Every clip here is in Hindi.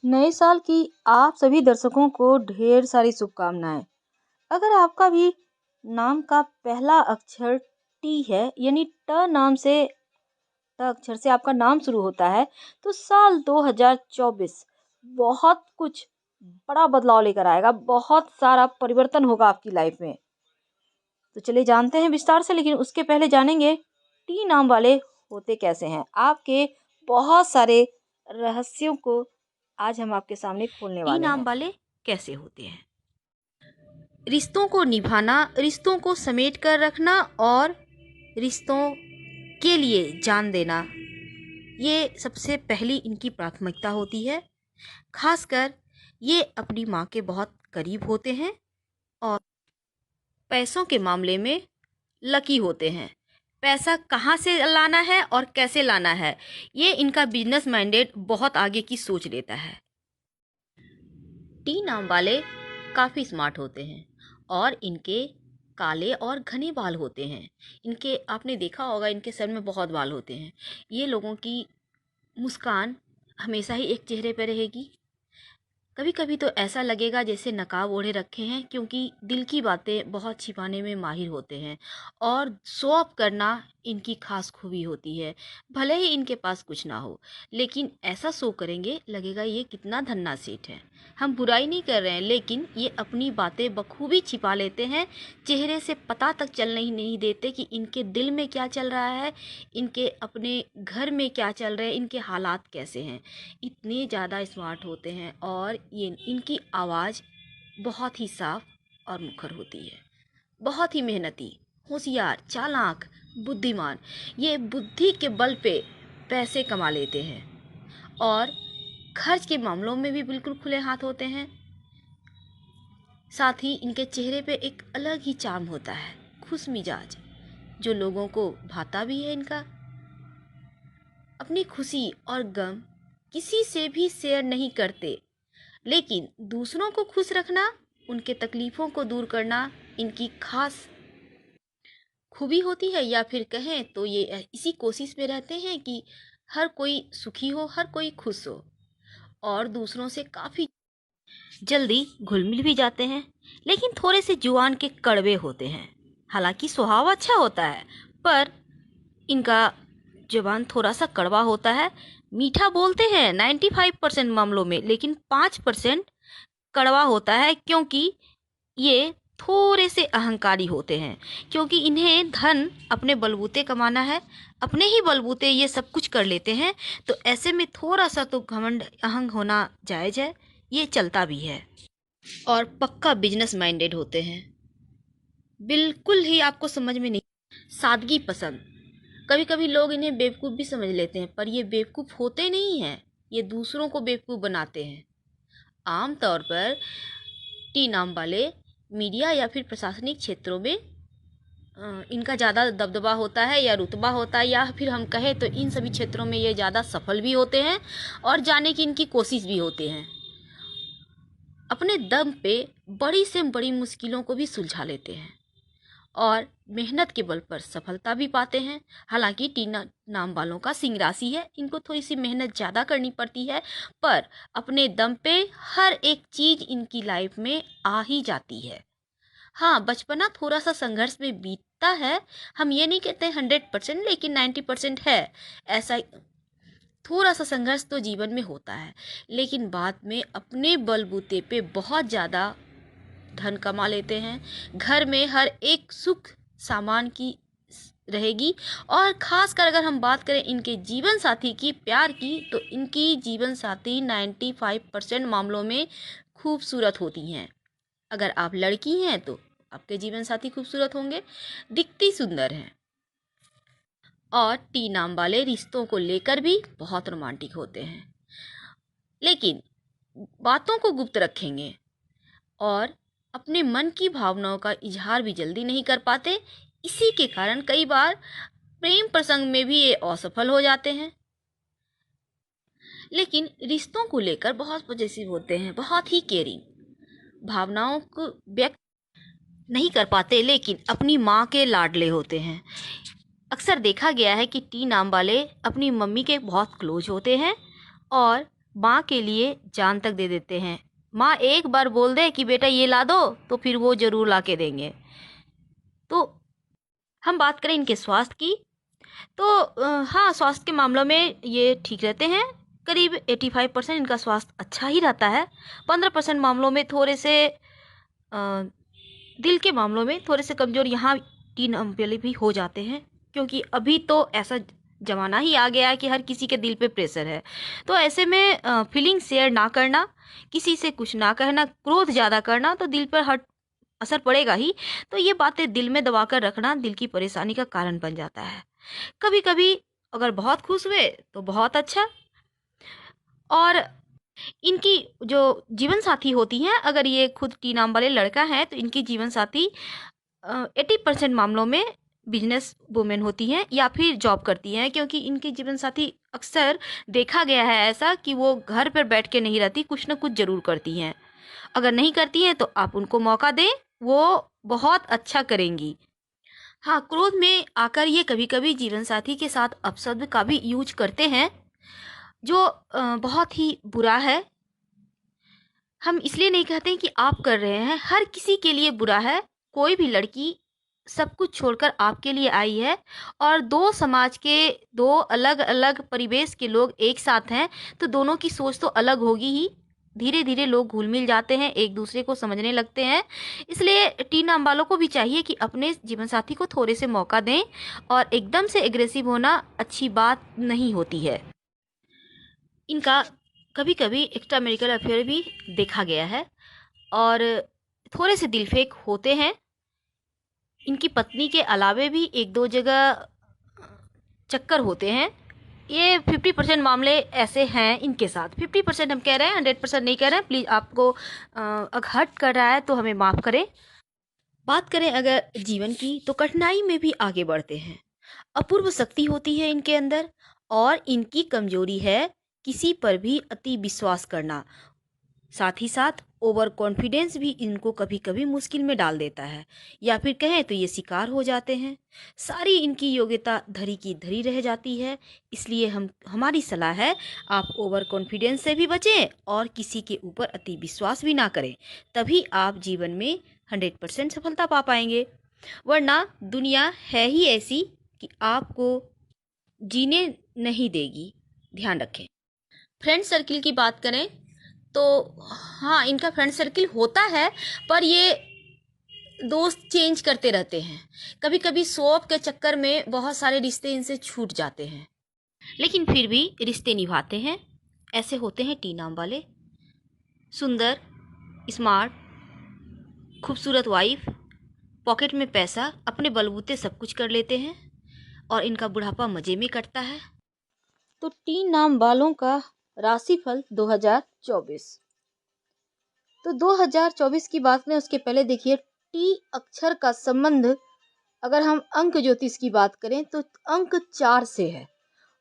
नए साल की आप सभी दर्शकों को ढेर सारी शुभकामनाएं। अगर आपका भी नाम का पहला अक्षर टी है, यानी ट नाम से ट अक्षर से आपका नाम शुरू होता है, तो साल 2024 बहुत कुछ बड़ा बदलाव लेकर आएगा। बहुत सारा परिवर्तन होगा आपकी लाइफ में। तो चलिए जानते हैं विस्तार से, लेकिन उसके पहले जानेंगे टी नाम वाले होते कैसे हैं। आपके बहुत सारे रहस्यों को आज हम आपके सामने खोलने टी वाले नाम हैं। वाले कैसे होते हैं? रिश्तों को निभाना, रिश्तों को समेट कर रखना और रिश्तों के लिए जान देना, ये सबसे पहली इनकी प्राथमिकता होती है। खासकर ये अपनी माँ के बहुत करीब होते हैं और पैसों के मामले में लकी होते हैं। पैसा कहाँ से लाना है और कैसे लाना है, ये इनका बिजनेस माइंडेड बहुत आगे की सोच लेता है। टी नाम वाले काफ़ी स्मार्ट होते हैं और इनके काले और घने बाल होते हैं। इनके आपने देखा होगा, इनके सर में बहुत बाल होते हैं। ये लोगों की मुस्कान हमेशा ही एक चेहरे पर रहेगी। कभी कभी तो ऐसा लगेगा जैसे नकाब ओढ़े रखे हैं, क्योंकि दिल की बातें बहुत छिपाने में माहिर होते हैं और शो ऑफ करना इनकी खास खूबी होती है। भले ही इनके पास कुछ ना हो, लेकिन ऐसा शो करेंगे लगेगा ये कितना धन्ना सेठ है। हम बुराई नहीं कर रहे हैं, लेकिन ये अपनी बातें बखूबी छिपा लेते हैं। चेहरे से पता तक चलने ही नहीं देते कि इनके दिल में क्या चल रहा है, इनके अपने घर में क्या चल रहा है, इनके हालात कैसे हैं। इतने ज़्यादा स्मार्ट होते हैं और ये इनकी आवाज़ बहुत ही साफ और मुखर होती है। बहुत ही मेहनती, होशियार, चालाक, बुद्धिमान। ये बुद्धि के बल पे पैसे कमा लेते हैं और खर्च के मामलों में भी बिल्कुल खुले हाथ होते हैं। साथ ही इनके चेहरे पे एक अलग ही चार्म होता है, खुश मिजाज, जो लोगों को भाता भी है। इनका अपनी खुशी और गम किसी से भी शेयर नहीं करते, लेकिन दूसरों को खुश रखना, उनके तकलीफ़ों को दूर करना इनकी खास खूबी होती है। या फिर कहें तो ये इसी कोशिश में रहते हैं कि हर कोई सुखी हो, हर कोई खुश हो, और दूसरों से काफ़ी जल्दी घुल मिल भी जाते हैं। लेकिन थोड़े से जुबान के कड़वे होते हैं। हालांकि स्वभाव अच्छा होता है, पर इनका जुबान थोड़ा सा कड़वा होता है। मीठा बोलते हैं 95% मामलों में, लेकिन 5% कड़वा होता है, क्योंकि ये थोड़े से अहंकारी होते हैं। क्योंकि इन्हें धन अपने बलबूते कमाना है, अपने ही बलबूते ये सब कुछ कर लेते हैं। तो ऐसे में थोड़ा सा तो घमंड, अहंग होना जायज़ है, ये चलता भी है। और पक्का बिजनेस माइंडेड होते हैं। बिल्कुल ही आपको समझ में नहीं, सादगी पसंद। कभी कभी लोग इन्हें बेवकूफ़ भी समझ लेते हैं, पर ये बेवकूफ़ होते नहीं हैं, ये दूसरों को बेवकूफ़ बनाते हैं। आम तौर पर टी नाम वाले मीडिया या फिर प्रशासनिक क्षेत्रों में इनका ज़्यादा दबदबा होता है या रुतबा होता है, या फिर हम कहें तो इन सभी क्षेत्रों में ये ज़्यादा सफल भी होते हैं और जाने की इनकी कोशिश भी होते हैं। अपने दम पे बड़ी से बड़ी मुश्किलों को भी सुलझा लेते हैं और मेहनत के बल पर सफलता भी पाते हैं। हालांकि टीना नाम वालों का सिंह राशि है, इनको थोड़ी सी मेहनत ज़्यादा करनी पड़ती है, पर अपने दम पे हर एक चीज़ इनकी लाइफ में आ ही जाती है। हाँ, बचपना थोड़ा सा संघर्ष में बीतता है। हम ये नहीं कहते 100%, लेकिन 90% है। ऐसा थोड़ा सा संघर्ष तो जीवन में होता है, लेकिन बाद में अपने बलबूते पे बहुत ज़्यादा धन कमा लेते हैं। घर में हर एक सुख सामान की रहेगी। और खासकर अगर हम बात करें इनके जीवन साथी की, प्यार की, तो इनकी जीवन साथी 95% मामलों में खूबसूरत होती हैं। अगर आप लड़की हैं तो आपके जीवन साथी खूबसूरत होंगे, दिखती सुंदर हैं। और टी नाम वाले रिश्तों को लेकर भी बहुत रोमांटिक होते हैं, लेकिन बातों को गुप्त रखेंगे और अपने मन की भावनाओं का इजहार भी जल्दी नहीं कर पाते। इसी के कारण कई बार प्रेम प्रसंग में भी ये असफल हो जाते हैं। लेकिन रिश्तों को लेकर बहुत पॉजिटिव होते हैं, बहुत ही केयरिंग, भावनाओं को व्यक्त नहीं कर पाते, लेकिन अपनी माँ के लाडले होते हैं। अक्सर देखा गया है कि टी नाम वाले अपनी मम्मी के बहुत क्लोज होते हैं और माँ के लिए जान तक दे देते हैं। माँ एक बार बोल दे कि बेटा ये ला दो, तो फिर वो ज़रूर ला के देंगे। तो हम बात करें इनके स्वास्थ्य की, तो हाँ, स्वास्थ्य के मामलों में ये ठीक रहते हैं। करीब 85% इनका स्वास्थ्य अच्छा ही रहता है। 15% मामलों में थोड़े से दिल के मामलों में थोड़े से कमज़ोर यहाँ टीन वाले भी हो जाते हैं, क्योंकि अभी तो ऐसा ज़माना ही आ गया है कि हर किसी के दिल पे प्रेशर है। तो ऐसे में फीलिंग शेयर ना करना, किसी से कुछ ना कहना, क्रोध ज़्यादा करना तो दिल पर हट असर पड़ेगा ही। तो ये बातें दिल में दबा कर रखना दिल की परेशानी का कारण बन जाता है। कभी कभी अगर बहुत खुश हुए तो बहुत अच्छा। और इनकी जो जीवन साथी होती हैं, अगर ये खुद टी नाम वाले लड़का है तो इनकी जीवन साथी 80% मामलों में बिजनेस वुमेन होती हैं या फिर जॉब करती हैं, क्योंकि इनके जीवन साथी अक्सर देखा गया है ऐसा कि वो घर पर बैठ के नहीं रहती, कुछ ना कुछ जरूर करती हैं। अगर नहीं करती हैं तो आप उनको मौका दें, वो बहुत अच्छा करेंगी। हाँ, क्रोध में आकर ये कभी कभी जीवन साथी के साथ अपशब्द का भी यूज करते हैं, जो बहुत ही बुरा है। हम इसलिए नहीं कहते हैं कि आप कर रहे हैं, हर किसी के लिए बुरा है। कोई भी लड़की सब कुछ छोड़कर आपके लिए आई है, और दो समाज के, दो अलग अलग परिवेश के लोग एक साथ हैं, तो दोनों की सोच तो अलग होगी ही। धीरे धीरे लोग घुल मिल जाते हैं, एक दूसरे को समझने लगते हैं। इसलिए टीन नाम वालों को भी चाहिए कि अपने जीवन साथी को थोड़े से मौका दें, और एकदम से एग्रेसिव होना अच्छी बात नहीं होती है। इनका कभी कभी एक्स्ट्रा मैरिटल अफेयर भी देखा गया है, और थोड़े से दिलफेक होते हैं। इनकी पत्नी के अलावे भी एक दो जगह चक्कर होते हैं। ये 50% मामले ऐसे हैं इनके साथ। 50% हम कह रहे हैं, 100% नहीं कह रहे हैं। प्लीज़ आपको अगर हर्ट कर रहा है तो हमें माफ़ करें। बात करें अगर जीवन की, तो कठिनाई में भी आगे बढ़ते हैं। अपूर्व शक्ति होती है इनके अंदर, और इनकी कमजोरी है किसी पर भी अति विश्वास करना। साथ ही साथ ओवर कॉन्फिडेंस भी इनको कभी कभी मुश्किल में डाल देता है, या फिर कहें तो ये शिकार हो जाते हैं। सारी इनकी योग्यता धरी की धरी रह जाती है। इसलिए हमारी सलाह है, आप ओवर कॉन्फिडेंस से भी बचें और किसी के ऊपर अति विश्वास भी ना करें। तभी आप जीवन में 100% सफलता पा पाएंगे। वरना दुनिया है ही ऐसी कि आपको जीने नहीं देगी। ध्यान रखें। फ्रेंड सर्किल की बात करें तो हाँ, इनका फ्रेंड सर्किल होता है, पर ये दोस्त चेंज करते रहते हैं। कभी कभी शो ऑफ के चक्कर में बहुत सारे रिश्ते इनसे छूट जाते हैं, लेकिन फिर भी रिश्ते निभाते हैं। ऐसे होते हैं टी नाम वाले। सुंदर, स्मार्ट, खूबसूरत वाइफ, पॉकेट में पैसा, अपने बलबूते सब कुछ कर लेते हैं, और इनका बुढ़ापा मजे में कटता है। तो टी नाम वालों का राशिफल 2024। तो 2024 की बात करें उसके पहले देखिए, टी अक्षर का संबंध अगर हम अंक ज्योतिष की बात करें तो अंक 4 से है,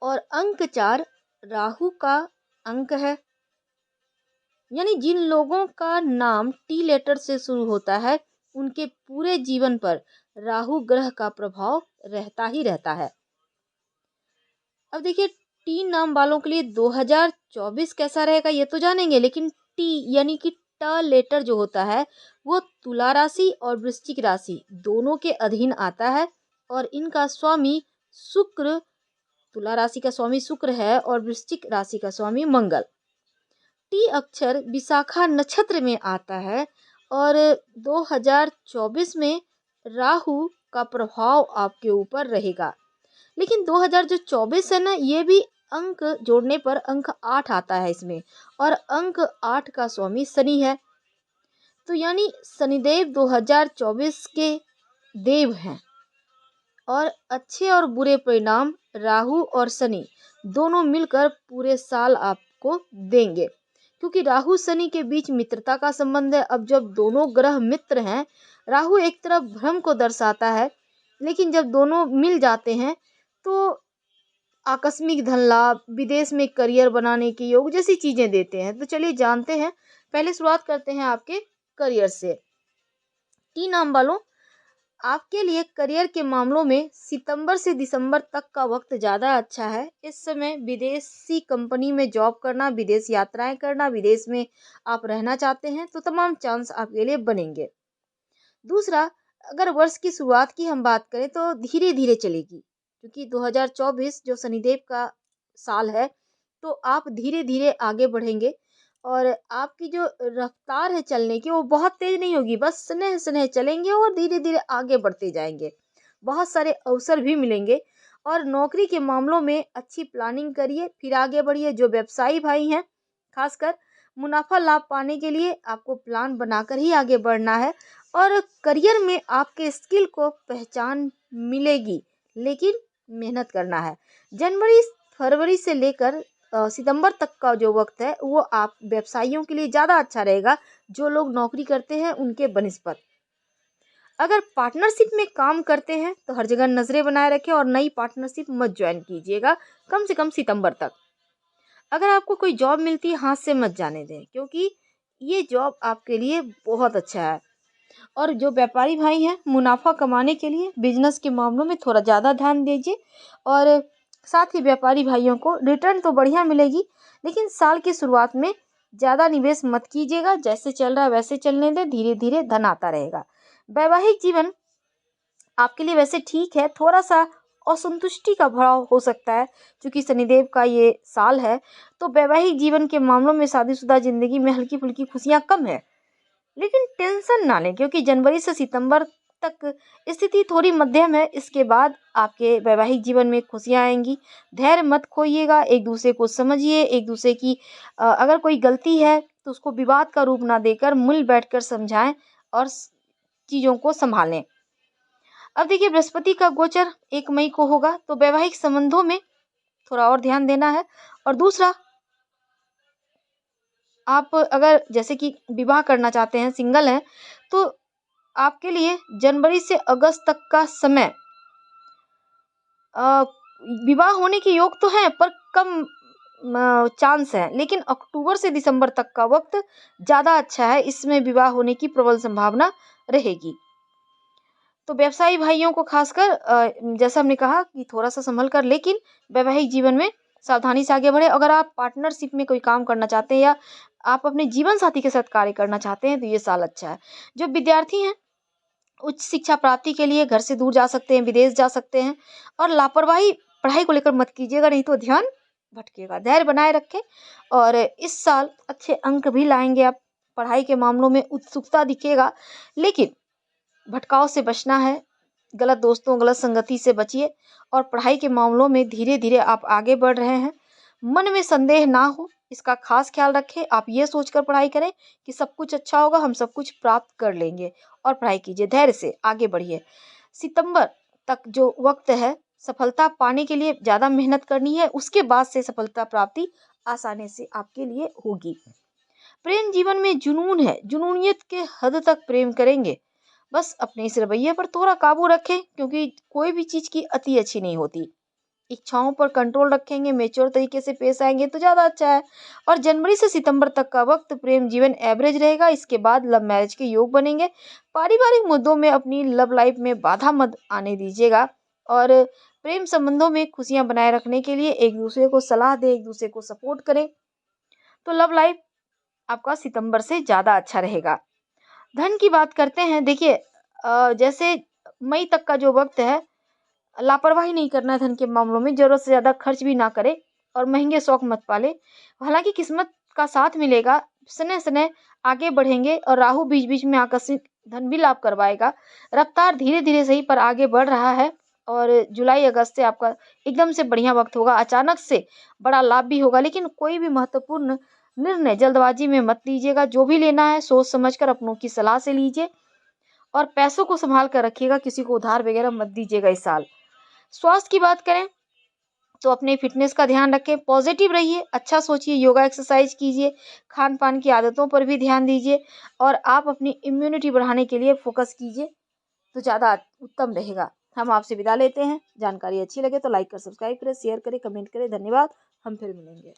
और अंक 4 राहु का अंक है। यानी जिन लोगों का नाम टी लेटर से शुरू होता है, उनके पूरे जीवन पर राहु ग्रह का प्रभाव रहता ही रहता है। अब देखिए, टी नाम वालों के लिए 2024 कैसा रहेगा ये तो जानेंगे, लेकिन टी यानी कि ट लेटर जो होता है वो तुला राशि और वृश्चिक राशि दोनों के अधीन आता है, और इनका स्वामी शुक्र, तुला राशि का स्वामी शुक्र है और वृश्चिक राशि का स्वामी मंगल। टी अक्षर विशाखा नक्षत्र में आता है, और 2024 में राहु का प्रभाव आपके ऊपर रहेगा। लेकिन 2024 है ना, ये भी अंक जोड़ने पर अंक 8 आता है इसमें, और अंक 8 का स्वामी शनि है। तो यानी शनिदेव 2024 के देव हैं, और अच्छे और बुरे परिणाम राहु और शनि दोनों मिलकर पूरे साल आपको देंगे, क्योंकि राहु शनि के बीच मित्रता का संबंध है। अब जब दोनों ग्रह मित्र हैं, राहु एक तरफ भ्रम को दर्शाता है, लेकिन जब दोनों मिल जाते हैं तो आकस्मिक धन लाभ, विदेश में करियर बनाने के योग जैसी चीजें देते हैं। तो चलिए जानते हैं, पहले शुरुआत करते हैं आपके करियर से। टी नाम वालों, आपके लिए करियर के मामलों में सितंबर से दिसंबर तक का वक्त ज़्यादा अच्छा है। इस समय विदेशी कंपनी में जॉब करना, विदेश यात्राएं करना, विदेश में आप रहना चाहते हैं तो तमाम चांस आपके लिए बनेंगे। दूसरा, अगर वर्ष की शुरुआत की हम बात करें तो धीरे धीरे चलेगी, क्योंकि 2024 जो शनिदेव का साल है, तो आप धीरे धीरे आगे बढ़ेंगे और आपकी जो रफ्तार है चलने की वो बहुत तेज नहीं होगी, बस स्नेह स्नेह चलेंगे और धीरे धीरे आगे बढ़ते जाएंगे। बहुत सारे अवसर भी मिलेंगे और नौकरी के मामलों में अच्छी प्लानिंग करिए, फिर आगे बढ़िए। जो व्यवसायी भाई हैं, खासकर मुनाफा लाभ पाने के लिए आपको प्लान बनाकर ही आगे बढ़ना है और करियर में आपके स्किल को पहचान मिलेगी, लेकिन मेहनत करना है। जनवरी फरवरी से लेकर सितंबर तक का जो वक्त है वो आप व्यवसायियों के लिए ज़्यादा अच्छा रहेगा, जो लोग नौकरी करते हैं उनके बनिस्पत। अगर पार्टनरशिप में काम करते हैं तो हर जगह नज़रें बनाए रखें और नई पार्टनरशिप मत ज्वाइन कीजिएगा, कम से कम सितंबर तक। अगर आपको कोई जॉब मिलती है, हाथ से मत जाने दें, क्योंकि ये जॉब आपके लिए बहुत अच्छा है। और जो व्यापारी भाई हैं, मुनाफा कमाने के लिए बिजनेस के मामलों में थोड़ा ज़्यादा ध्यान दीजिए और साथ ही व्यापारी भाइयों को रिटर्न तो बढ़िया मिलेगी, लेकिन साल की शुरुआत में ज़्यादा निवेश मत कीजिएगा। जैसे चल रहा है वैसे चलने दें, धीरे धीरे धन आता रहेगा। वैवाहिक जीवन आपके लिए वैसे ठीक है, थोड़ा सा असंतुष्टि का भाव हो सकता है, क्योंकि शनिदेव का ये साल है। तो वैवाहिक जीवन के मामलों में शादीशुदा जिंदगी में हल्की फुल्की खुशियाँ कम है, लेकिन टेंशन ना लें, क्योंकि जनवरी से सितंबर तक स्थिति थोड़ी मध्यम है। इसके बाद आपके वैवाहिक जीवन में खुशियाँ आएंगी। धैर्य मत खोइएगा, एक दूसरे को समझिए, एक दूसरे की अगर कोई गलती है तो उसको विवाद का रूप ना देकर मिल बैठकर समझाएं और चीज़ों को संभालें। अब देखिए, बृहस्पति का गोचर 1 मई को होगा, तो वैवाहिक संबंधों में थोड़ा और ध्यान देना है। और दूसरा, आप अगर जैसे कि विवाह करना चाहते हैं, सिंगल हैं, तो आपके लिए जनवरी से अगस्त तक का समय विवाह होने के योग तो हैं, पर कम चांस है। लेकिन अक्टूबर से दिसंबर तक का वक्त ज़्यादा अच्छा है, इसमें विवाह होने की प्रबल संभावना रहेगी। तो व्यवसायी भाइयों को खासकर जैसा हमने कहा कि थोड़ा सा संभल कर, लेकिन वैवाहिक जीवन में सावधानी से आगे बढ़े। अगर आप पार्टनरशिप में कोई काम करना चाहते हैं या आप अपने जीवन साथी के साथ कार्य करना चाहते हैं तो ये साल अच्छा है। जो विद्यार्थी हैं, उच्च शिक्षा प्राप्ति के लिए घर से दूर जा सकते हैं, विदेश जा सकते हैं। और लापरवाही पढ़ाई को लेकर मत कीजिएगा, नहीं तो ध्यान भटकेगा। धैर्य बनाए रखें और इस साल अच्छे अंक भी लाएंगे आप। पढ़ाई के मामलों में उत्सुकता दिखेगा, लेकिन भटकाव से बचना है। गलत दोस्तों, गलत संगति से बचिए और पढ़ाई के मामलों में धीरे धीरे आप आगे बढ़ रहे हैं। मन में संदेह ना हो, इसका खास ख्याल रखें। आप ये सोचकर पढ़ाई करें कि सब कुछ अच्छा होगा, हम सब कुछ प्राप्त कर लेंगे, और पढ़ाई कीजिए, धैर्य से आगे बढ़िए। सितंबर तक जो वक्त है, सफलता पाने के लिए ज़्यादा मेहनत करनी है, उसके बाद से सफलता प्राप्ति आसानी से आपके लिए होगी। प्रेम जीवन में जुनून है, जुनूनियत के हद तक प्रेम करेंगे। बस अपने इस रवैये पर थोड़ा काबू रखें, क्योंकि कोई भी चीज़ की अति अच्छी नहीं होती। इच्छाओं पर कंट्रोल रखेंगे, मेच्योर तरीके से पेश आएंगे तो ज़्यादा अच्छा है। और जनवरी से सितंबर तक का वक्त प्रेम जीवन एवरेज रहेगा। इसके बाद लव मैरिज के योग बनेंगे। पारिवारिक मुद्दों में अपनी लव लाइफ में बाधा मत आने दीजिएगा और प्रेम संबंधों में खुशियां बनाए रखने के लिए एक दूसरे को सलाह दें, एक दूसरे को सपोर्ट करें, तो लव लाइफ आपका सितंबर से ज़्यादा अच्छा रहेगा। धन की बात करते हैं। देखिए, जैसे मई तक का जो वक्त है, लापरवाही नहीं करना है धन के मामलों में, ज़रूरत से ज़्यादा खर्च भी ना करें और महंगे शौक मत पालें। हालांकि किस्मत का साथ मिलेगा, स्नेह स्नेह आगे बढ़ेंगे और राहु बीच बीच में आकस्मिक धन भी लाभ करवाएगा। रफ्तार धीरे धीरे सही पर आगे बढ़ रहा है और जुलाई अगस्त से आपका एकदम से बढ़िया वक्त होगा। अचानक से बड़ा लाभ भी होगा, लेकिन कोई भी महत्वपूर्ण निर्णय जल्दबाजी में मत लीजिएगा। जो भी लेना है सोच समझकर अपनों की सलाह से लीजिए और पैसों को संभाल कर रखिएगा, किसी को उधार वगैरह मत दीजिएगा इस साल। स्वास्थ्य की बात करें तो अपने फिटनेस का ध्यान रखें, पॉजिटिव रहिए, अच्छा सोचिए, योगा एक्सरसाइज कीजिए, खान पान की आदतों पर भी ध्यान दीजिए और आप अपनी इम्यूनिटी बढ़ाने के लिए फोकस कीजिए, तो ज़्यादा उत्तम रहेगा। हम आपसे विदा लेते हैं। जानकारी अच्छी लगे तो लाइक कर, सब्सक्राइब करें, शेयर करें, कमेंट करें। धन्यवाद। हम फिर मिलेंगे।